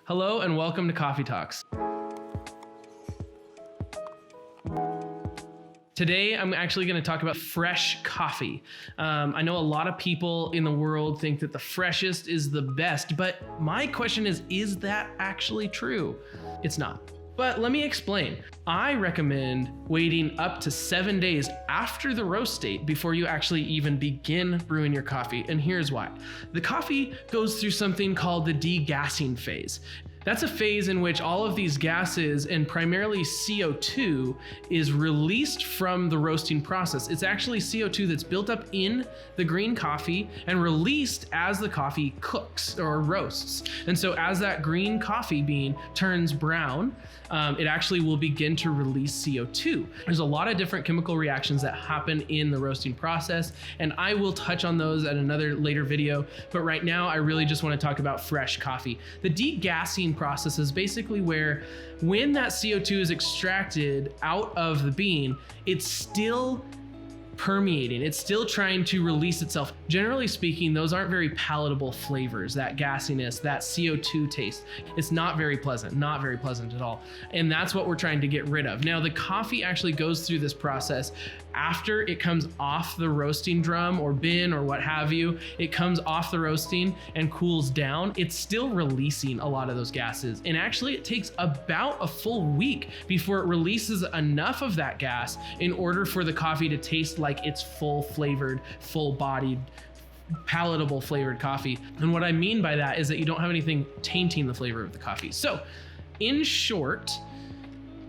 Hello and welcome to Coffee Talks. Today, I'm actually going to talk about fresh coffee. I know a lot of people in the world think that the freshest is the best, but my question is that actually true? It's not. But let me explain. I recommend waiting up to 7 days after the roast date before you actually even begin brewing your coffee, and here's why. The coffee goes through something called the degassing phase. That's a phase in which all of these gases, and primarily CO2, is released from the roasting process. It's actually CO2 that's built up in the green coffee and released as the coffee cooks or roasts. And so as that green coffee bean turns brown, it actually will begin to release CO2. There's a lot of different chemical reactions that happen in the roasting process, and I will touch on those at another later video. But right now, I really just want to talk about fresh coffee. The degassing process is basically where when that CO2 is extracted out of the bean, it's still permeating. It's still trying to release itself. Generally speaking, those aren't very palatable flavors, that gassiness, that CO2 taste. It's not very pleasant at all. And that's what we're trying to get rid of. Now, the coffee actually goes through this process after it comes off the roasting drum or bin or what have you. It comes off the roasting and cools down. It's still releasing a lot of those gases. And actually, it takes about a full week before it releases enough of that gas in order for the coffee to taste like it's full flavored, full bodied, palatable flavored coffee. And what I mean by that is that you don't have anything tainting the flavor of the coffee. So in short,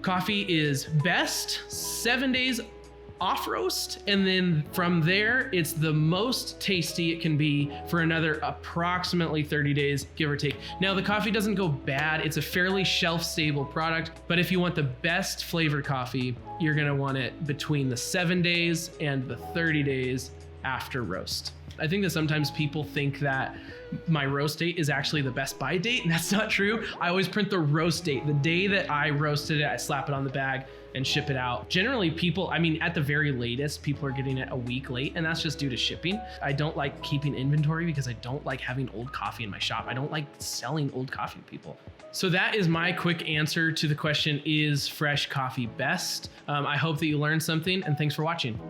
coffee is best 7 days off roast, and then from there it's the most tasty it can be for another approximately 30 days, give or take. Now, the coffee doesn't go bad. It's a fairly shelf stable product, but if you want the best flavored coffee, you're gonna want it between the 7 days and the 30 days after roast. I think that sometimes people think that my roast date is actually the best buy date, and that's not true. I always print the roast date. The day that I roasted it, I slap it on the bag and ship it out. Generally, people, at the very latest, people are getting it a week late, and that's just due to shipping. I don't like keeping inventory because I don't like having old coffee in my shop. I don't like selling old coffee to people. So that is my quick answer to the question, is fresh coffee best? I hope that you learned something, and thanks for watching.